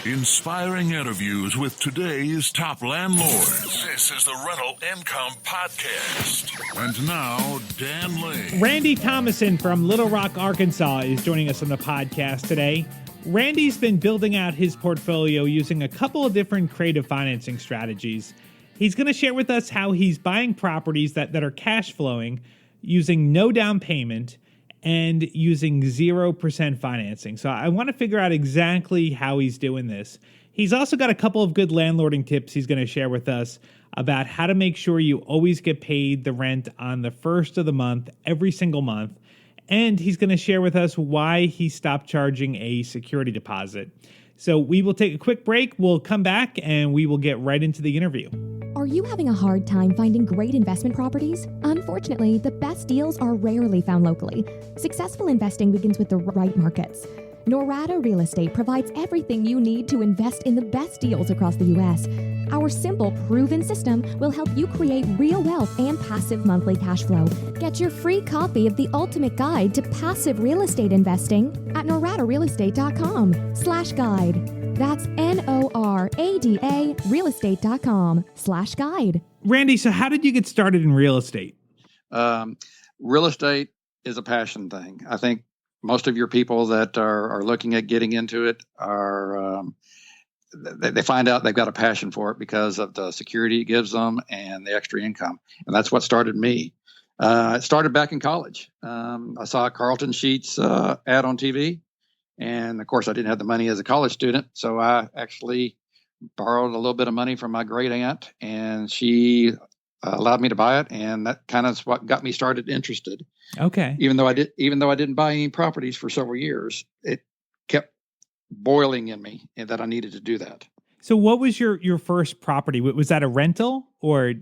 Inspiring interviews with today's top landlords. This is the Rental Income Podcast. And now, Dan Lane. Randy Thomason from Little Rock, Arkansas is joining us on the podcast today. Randy's been building out his portfolio using a couple of different creative financing strategies. He's going to share with us how he's buying properties that are cash flowing using no down payment and using 0% financing. So I want to figure out exactly how he's doing this. He's also got a couple of good landlording tips he's going to share with us about how to make sure you always get paid the rent on the first of the month, every single month. And he's going to share with us why he stopped charging a security deposit. So we will take a quick break. We'll come back and we will get right into the interview. Are you having a hard time finding great investment properties? Unfortunately, the best deals are rarely found locally. Successful investing begins with the right markets. NORAD Real Estate provides everything you need to invest in the best deals across the U.S. Our simple, proven system will help you create real wealth and passive monthly cash flow. Get your free copy of the ultimate guide to passive real estate investing at noradarealestate.com/guide. That's NORADA realestate.com/guide. Randy, so how did you get started in real estate? Real estate is a passion thing. I think most of your people that are looking at getting into it are they find out they've got a passion for it because of the security it gives them and the extra income. And that's what started me. It started back in college. I saw Carlton Sheets ad on TV. And of course, I didn't have the money as a college student. So I actually borrowed a little bit of money from my great aunt, and she allowed me to buy it. And that kind of is what got me started interested. Okay. Even though I didn't buy any properties for several years, it kept boiling in me and that I needed to do that. So what was your first property? Was that a rental or?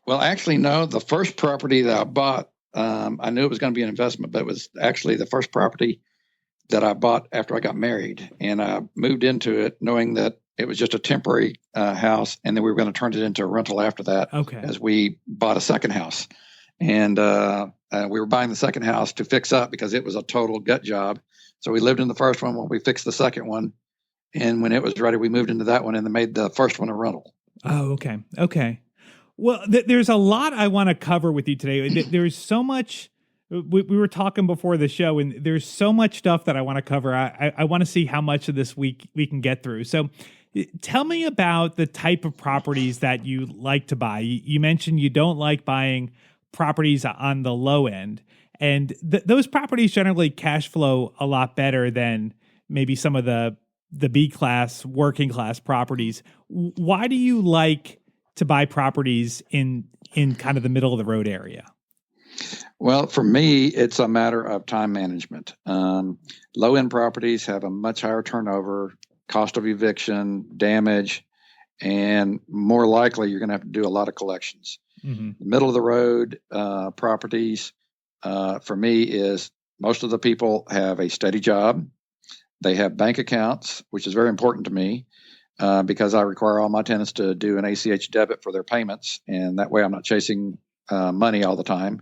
Well, actually, no. The first property that I bought, I knew it was going to be an investment, but it was actually the first property that I bought after I got married. And I moved into it knowing that it was just a temporary house, and then we were going to turn it into a rental after that. Okay. As we bought a second house. And we were buying the second house to fix up because it was a total gut job. So we lived in the first one when we fixed the second one. And when it was ready, we moved into that one and then made the first one a rental. Oh, okay. Okay. Well, there's a lot I want to cover with you today. There's so much. We were talking before the show, and there's so much stuff that I want to cover. I want to see how much of this we can get through. So tell me about the type of properties that you like to buy. You mentioned you don't like buying properties on the low end, and those properties generally cash flow a lot better than maybe some of the B-class, working class properties. Why do you like to buy properties in kind of the middle of the road area? Well, for me, it's a matter of time management. Low-end properties have a much higher turnover, cost of eviction, damage, and more likely you're going to have to do a lot of collections. Mm-hmm. The middle of the road properties, for me, is most of the people have a steady job. They have bank accounts, which is very important to me because I require all my tenants to do an ACH debit for their payments, and that way I'm not chasing money all the time.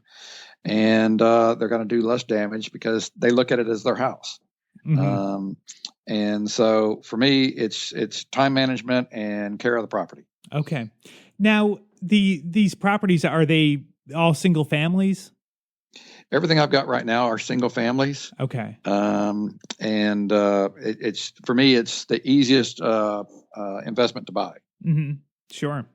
And they're going to do less damage because they look at it as their house. Mm-hmm. And so for me, it's time management and care of the property. Okay. Now, these properties, are they all single families? Everything I've got right now are single families. Okay. It's for me, it's the easiest investment to buy. Mm-hmm. Sure.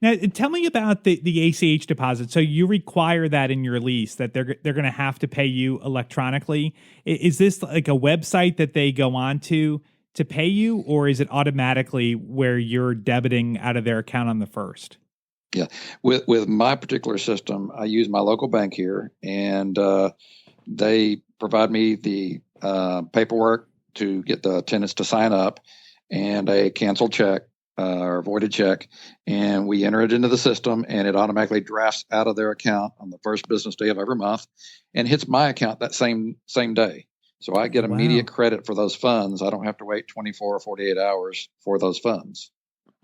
Now, tell me about the ACH deposit. So you require that in your lease that they're going to have to pay you electronically. Is this like a website that they go on to pay you, or is it automatically where you're debiting out of their account on the first? Yeah, with my particular system, I use my local bank here, and they provide me the paperwork to get the tenants to sign up and a canceled check. Or voided check, and we enter it into the system, and it automatically drafts out of their account on the first business day of every month and hits my account that same day. So I get immediate credit for those funds. I don't have to wait 24 or 48 hours for those funds.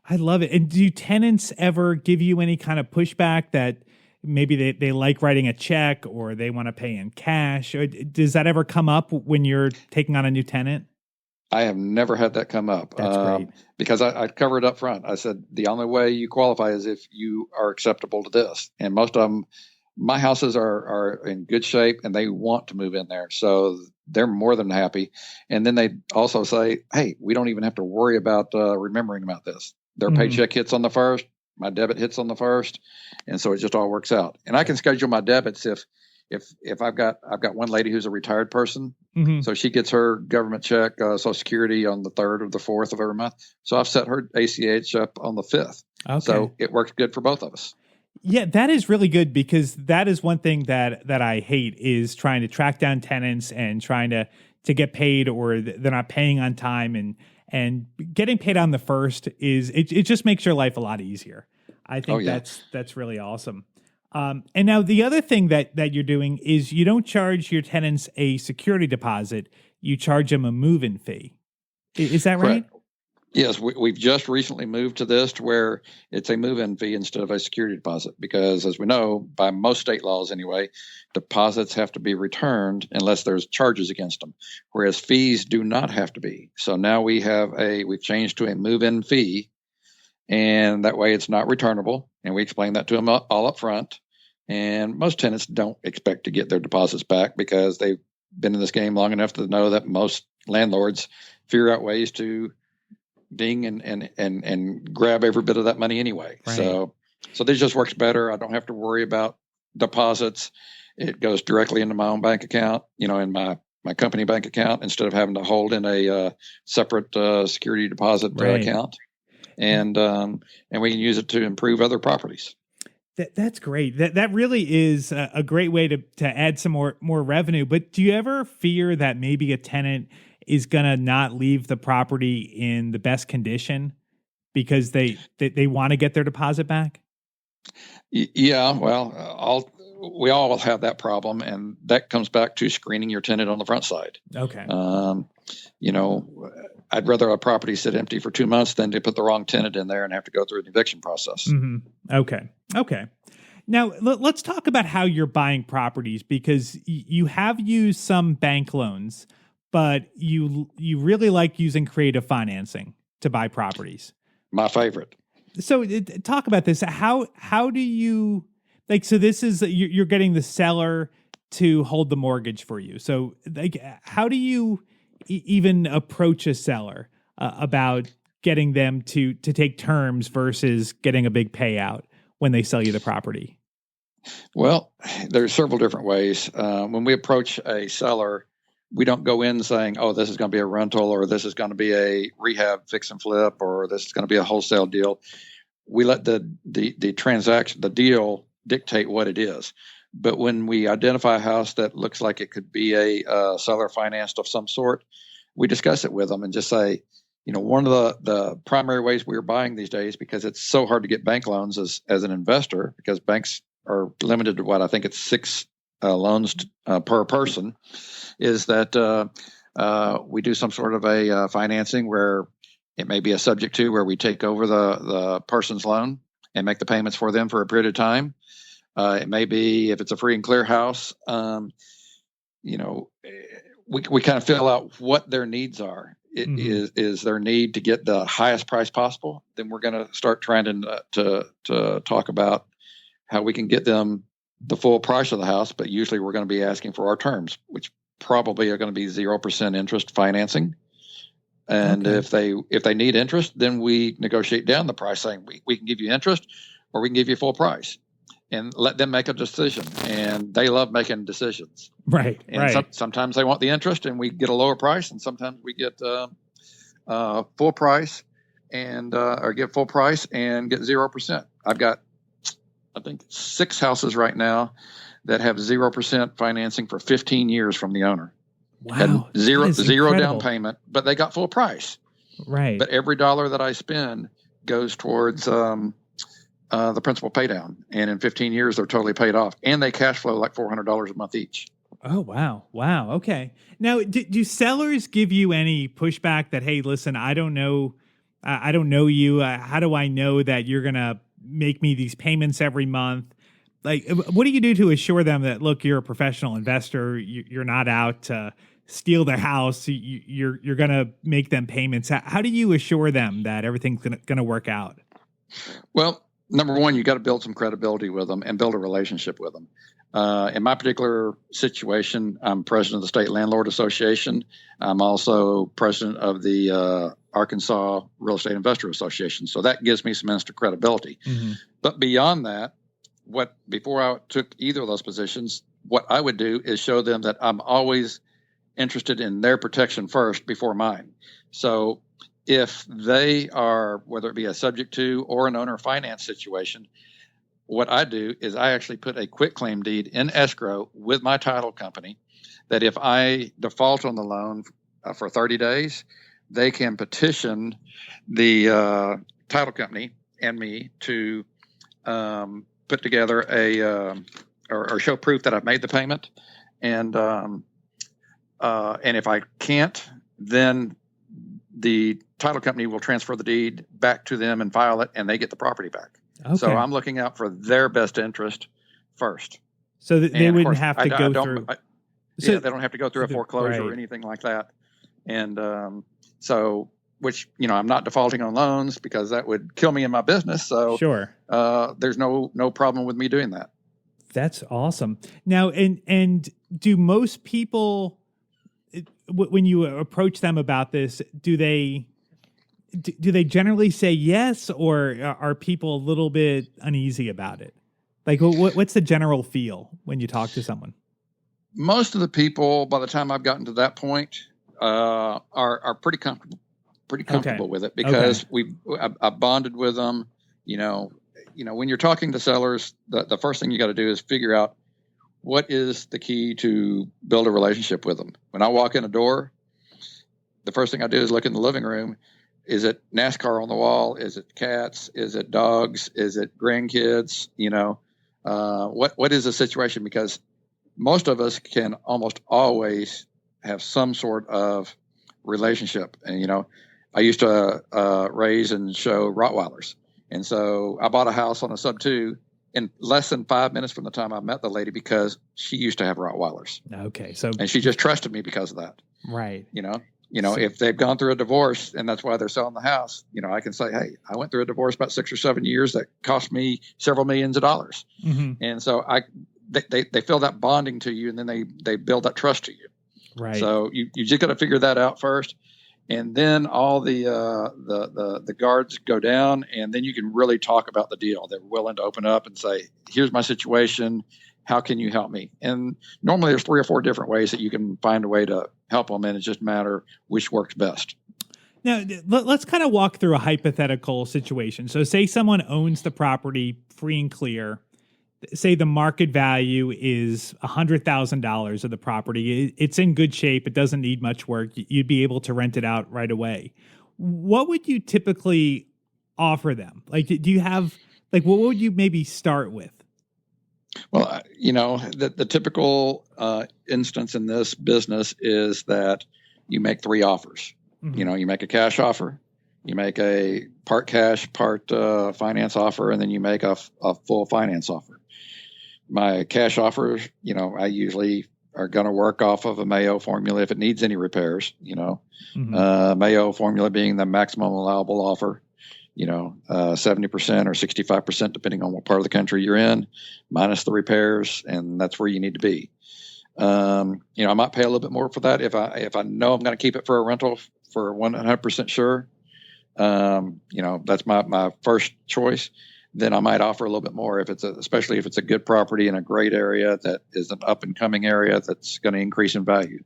I love it. And do tenants ever give you any kind of pushback that maybe they like writing a check or they want to pay in cash? Or does that ever come up when you're taking on a new tenant? I have never had that come up. That's great. Because I covered up front. I said, the only way you qualify is if you are acceptable to this. And most of them, my houses are in good shape and they want to move in there. So they're more than happy. And then they also say, hey, we don't even have to worry about remembering about this. Their paycheck hits on the first, my debit hits on the first. And so it just all works out. And I can schedule my debits if I've got one lady who's a retired person, so she gets her government check, Social Security on the 3rd or the 4th of every month. So I've set her ACH up on the 5th. Okay. So it works good for both of us. Yeah, that is really good, because that is one thing that I hate, is trying to track down tenants and trying to get paid, or they're not paying on time, and getting paid on the first it just makes your life a lot easier. I think that's really awesome. And now the other thing that you're doing is you don't charge your tenants a security deposit. You charge them a move-in fee. Is that right? Correct. Yes, we've just recently moved to this to where it's a move-in fee instead of a security deposit, because as we know, by most state laws anyway, deposits have to be returned unless there's charges against them, whereas fees do not have to be. So now we've changed to a move-in fee, and that way it's not returnable. And we explain that to them all up front. And most tenants don't expect to get their deposits back because they've been in this game long enough to know that most landlords figure out ways to ding and grab every bit of that money anyway. Right. So this just works better. I don't have to worry about deposits. It goes directly into my own bank account, in my company bank account, instead of having to hold in a separate security deposit account. And we can use it to improve other properties. That's great. That really is a great way to add some more revenue. But do you ever fear that maybe a tenant is going to not leave the property in the best condition because they want to get their deposit back? Yeah, well, we all have that problem, and that comes back to screening your tenant on the front side. Okay. I'd rather a property sit empty for 2 months than to put the wrong tenant in there and have to go through an eviction process. Mm-hmm. Okay. Now, let's talk about how you're buying properties, because you have used some bank loans, but you really like using creative financing to buy properties. My favorite. So talk about this. How do you, so this is, you're getting the seller to hold the mortgage for you. So how do you even approach a seller about getting them to take terms versus getting a big payout when they sell you the property? Well, there's several different ways. When we approach a seller, we don't go in saying, oh, this is going to be a rental, or this is going to be a rehab fix and flip, or this is going to be a wholesale deal. We let the transaction, the deal, dictate what it is. But when we identify a house that looks like it could be a seller financed of some sort, we discuss it with them and just say, one of the primary ways we're buying these days, because it's so hard to get bank loans as an investor, because banks are limited to what I think it's 6 loans per person, is that we do some sort of a financing where it may be a subject to where we take over the person's loan and make the payments for them for a period of time. It may be, if it's a free and clear house, we kind of fill out what their needs are. Is their need to get the highest price possible? Then we're going to start trying to talk about how we can get them the full price of the house, but usually we're going to be asking for our terms, which probably are going to be 0% interest financing. And if they need interest, then we negotiate down the price, saying we can give you interest, or we can give you full price, and let them make a decision. And they love making decisions. Right. And sometimes they want the interest and we get a lower price, and sometimes we get full price or get full price and get 0%. I've got, I think, 6 houses right now that have 0% financing for 15 years from the owner. Wow. Had zero down payment, but they got full price. Right. But every dollar that I spend goes towards the principal pay down. And in 15 years, they're totally paid off. And they cash flow like $400 a month each. Oh, wow. Okay. Now, do sellers give you any pushback that, hey, listen, I don't know you. How do I know that you're going to make me these payments every month? Like, what do you do to assure them that, look, you're a professional investor, you're not out to steal their house, you're going to make them payments. How do you assure them that everything's going to work out? Well, number one, you got to build some credibility with them and build a relationship with them. In my particular situation, I'm president of the State Landlord Association. I'm also president of the Arkansas Real Estate Investor Association. So that gives me some instant credibility. Mm-hmm. But beyond that, before I took either of those positions, what I would do is show them that I'm always interested in their protection first before mine. So if they are, whether it be a subject to or an owner finance situation, what I do is I actually put a quitclaim deed in escrow with my title company that if I default on the loan for 30 days, they can petition the title company and me to put together or show proof that I've made the payment. And if I can't, then the title company will transfer the deed back to them and file it, and they get the property back. Okay. So I'm looking out for their best interest first. So they wouldn't have to go through. They don't have to go through a foreclosure or anything like that. And which, I'm not defaulting on loans because that would kill me in my business. So sure. There's no problem with me doing that. That's awesome. Now, and do most people, when you approach them about this, do they generally say yes, or are people a little bit uneasy about it? Like, what's the general feel when you talk to someone? Most of the people, by the time I've gotten to that point, are pretty comfortable with it because I bonded with them. When you're talking to sellers, the first thing you got to do is figure out what is the key to build a relationship with them. When I walk in a door, the first thing I do is look in the living room. Is it NASCAR on the wall? Is it cats? Is it dogs? Is it grandkids? What is the situation? Because most of us can almost always have some sort of relationship. And, I used to raise and show Rottweilers. And so I bought a house on a sub-2 in less than 5 minutes from the time I met the lady because she used to have Rottweilers. Okay. And she just trusted me because of that. Right. If they've gone through a divorce and that's why they're selling the house, I can say, hey, I went through a divorce about 6 or 7 years that cost me several millions of dollars. Mm-hmm. And so they feel that bonding to you, and then they build that trust to you. Right. So you just got to figure that out first. And then all the guards go down, and then you can really talk about the deal. They're willing to open up and say, here's my situation. How can you help me? And normally there's 3 or 4 different ways that you can find a way to help them, and it's just a matter which works best. Now, let's kind of walk through a hypothetical situation. So say someone owns the property free and clear. Say the market value is $100,000 of the property. It's in good shape. It doesn't need much work. You'd be able to rent it out right away. What would you typically offer them? Like, do you have, what would you maybe start with? Well, the typical instance in this business is that you make 3 offers. Mm-hmm. You make a cash offer, you make a part cash, part finance offer, and then you make a full finance offer. My cash offers, I usually are going to work off of a Mayo formula if it needs any repairs, mm-hmm. Mayo formula being the maximum allowable offer, 70% or 65%, depending on what part of the country you're in, minus the repairs. And that's where you need to be. I might pay a little bit more for that if I know I'm going to keep it for a rental for 100% sure. That's my first choice. Then I might offer a little bit more especially if it's a good property in a great area that is an up and coming area that's going to increase in value.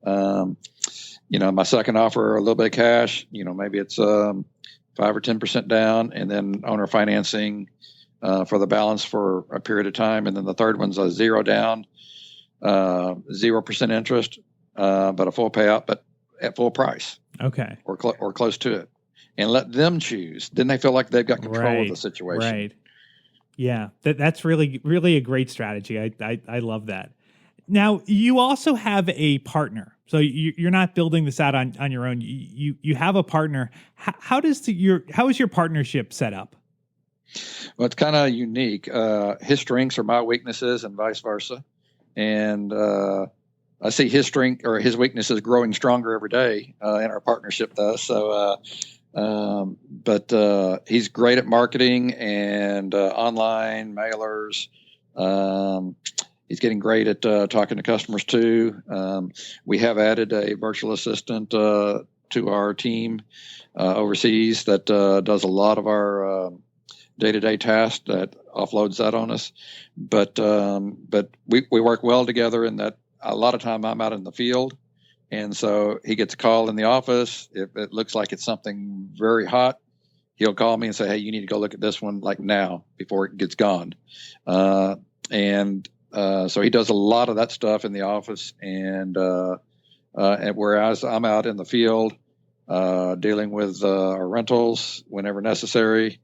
My second offer, a little bit of cash, maybe it's 5 or 10% down, and then owner financing for the balance for a period of time. And then the third one's a 0 down, 0% interest, but a full payout, but at full price. Okay. Or close to it. And let them choose. Then they feel like they've got control of the situation. Right. Yeah, that's really, really a great strategy. I love that. Now, you also have a partner. So you're not building this out on your own. You have a partner. How is your partnership set up? Well, it's kind of unique. His strengths are my weaknesses and vice versa. And I see his strength or his weaknesses growing stronger every day in our partnership, though. So, but he's great at marketing and online mailers. He's getting great at talking to customers too. We have added a virtual assistant to our team overseas that does a lot of our day-to-day tasks, that offloads that on us. But we work well together in that a lot of time I'm out in the field, and so he gets a call in the office. If it looks like it's something very hot, he'll call me and say, "Hey, you need to go look at this one like now before it gets gone." So he does a lot of that stuff in the office, and whereas I'm out in the field dealing with our rentals whenever necessary,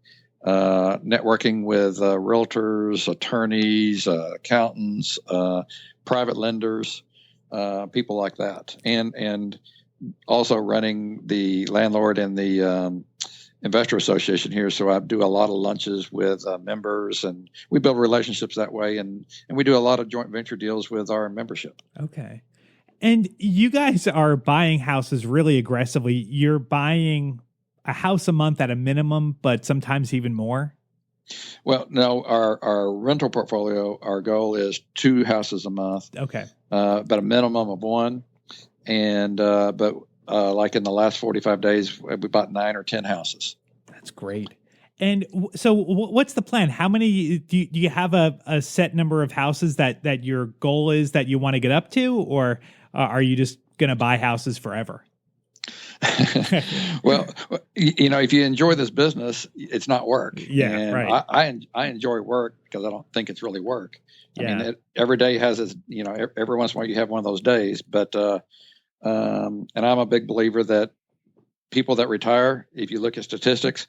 networking with realtors, attorneys, accountants, private lenders, people like that, and also running the landlord and the investor association here. So I do a lot of lunches with members, and we build relationships that way, and we do a lot of joint venture deals with our membership. Okay. And you guys are buying houses really aggressively. You're buying a house a month at a minimum, but sometimes even more? Well, no, our rental portfolio, our goal is 2 houses a month. Okay. But a minimum of 1. And, but like in the last 45 days, we bought 9 or 10 houses. That's great. And so what's the plan? How many, do you have a set number of houses that your goal is that you want to get up to, or are you just going to buy houses forever? Well, if you enjoy this business, it's not work. Yeah, and right. I enjoy work because I don't think it's really work. Yeah. I mean, every day has its, every once in a while you have one of those days. But and I'm a big believer that people that retire, if you look at statistics,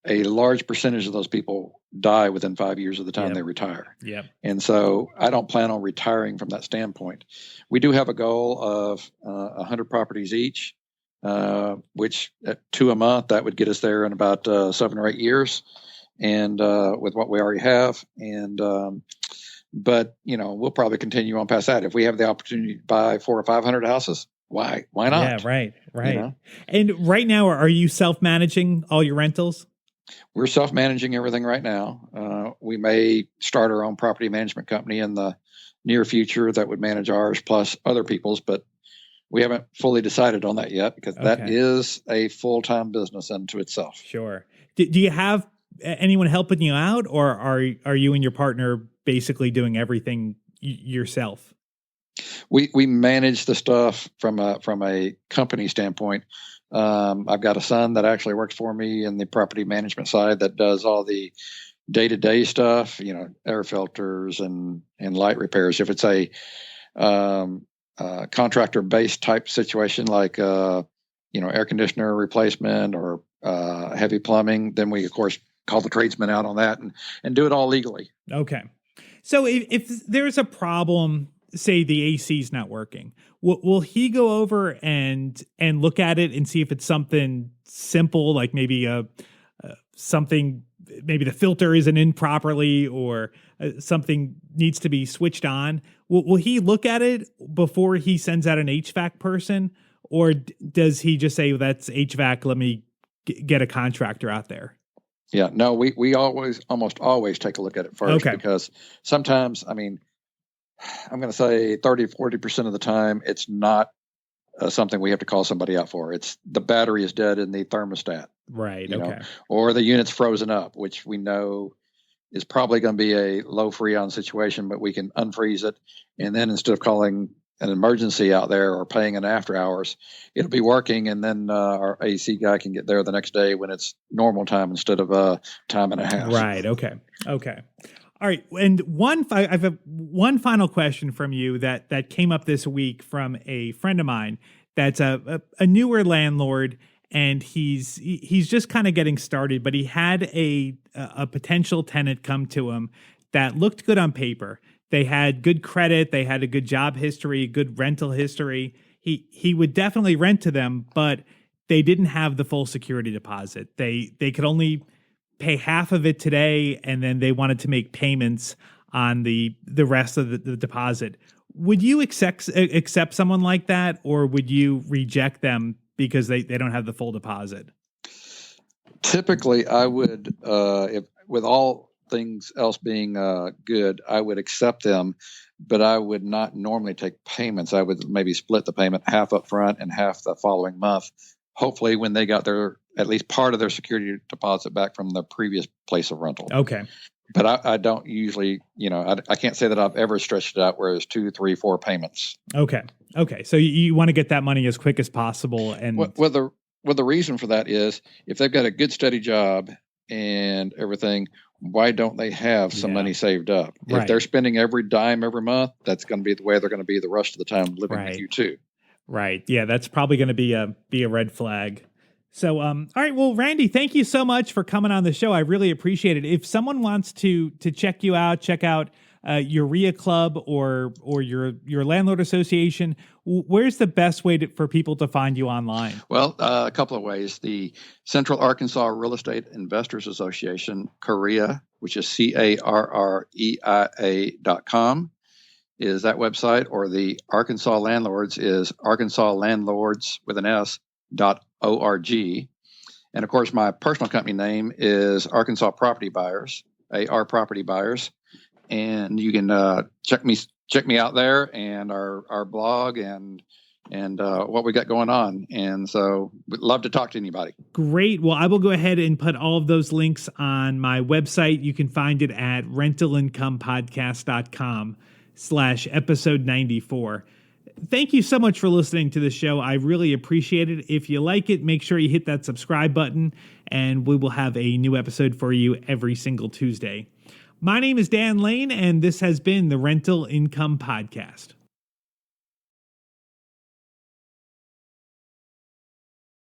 a large percentage of those people die within 5 years of the time they retire. Yep. And so I don't plan on retiring from that standpoint. We do have a goal of 100 properties each. Which at 2 a month, that would get us there in about 7 or 8 years, and with what we already have. And but we'll probably continue on past that. If we have the opportunity to buy 400 or 500 houses, why not? Yeah, right. And right now, are you self-managing all your rentals? We're self-managing everything right now. We may start our own property management company in the near future that would manage ours plus other people's, but we haven't fully decided on that yet because that is a full-time business unto itself. Sure. Do you have anyone helping you out, or are you and your partner basically doing everything yourself? We manage the stuff from a company standpoint. I've got a son that actually works for me in the property management side that does all the day-to-day stuff, air filters and light repairs. If it's a contractor-based type situation like air conditioner replacement or heavy plumbing, then we of course call the tradesman out on that and do it all legally. Okay. So if there's a problem, say the AC is not working, will he go over and look at it and see if it's something simple, like maybe something, maybe the filter isn't in properly, or something needs to be switched on? Will he look at it before he sends out an HVAC person, or does he just say, that's HVAC, let me get a contractor out there? Yeah, no, we almost always take a look at it first, because sometimes, I'm going to say 30-40% of the time, it's not something we have to call somebody out for. It's the battery is dead in the thermostat. Right. Or the unit's frozen up, which we know is probably going to be a low freon situation, but we can unfreeze it. And then instead of calling an emergency out there or paying an after hours, it'll be working. And then our AC guy can get there the next day when it's normal time instead of a time and a half. Right. Okay. All right. And I have one final question from you that came up this week from a friend of mine that's a newer landlord, and he's just kind of getting started, but he had a potential tenant come to him that looked good on paper. They had good credit, they had a good job history, good rental history. He would definitely rent to them, but they didn't have the full security deposit. They could only pay half of it today, and then they wanted to make payments on the rest of the deposit. Would you accept someone like that, or would you reject them because they don't have the full deposit? Typically, I would, if with all things else being good, I would accept them, but I would not normally take payments. I would maybe split the payment, half up front and half the following month. Hopefully, when they got at least part of their security deposit back from the previous place of rental. Okay. But I don't usually, I can't say that I've ever stretched it out where it's 2, 3, 4 payments. Okay. So you want to get that money as quick as possible. And the reason for that is if they've got a good, steady job and everything, why don't they have some money saved up? Right. If they're spending every dime every month, that's going to be the way they're going to be the rest of the time living with you too. Right. Yeah, that's probably going to be a red flag. So, all right. Well, Randy, thank you so much for coming on the show. I really appreciate it. If someone wants to check you out, check out your RIA club or your landlord association, where's the best way for people to find you online? Well, a couple of ways. The Central Arkansas Real Estate Investors Association, CARREIA, which is CARREIA.com, is that website, or the Arkansas Landlords is ArkansasLandlords with an S.org. And of course, my personal company name is Arkansas Property Buyers, AR Property Buyers. And you can check me out there and our blog and what we got going on. And so we'd love to talk to anybody. Great. Well, I will go ahead and put all of those links on my website. You can find it at rentalincomepodcast.com/episode 94. Thank you so much for listening to the show. I really appreciate it. If you like it, make sure you hit that subscribe button, and we will have a new episode for you every single Tuesday. My name is Dan Lane, and this has been the Rental Income Podcast.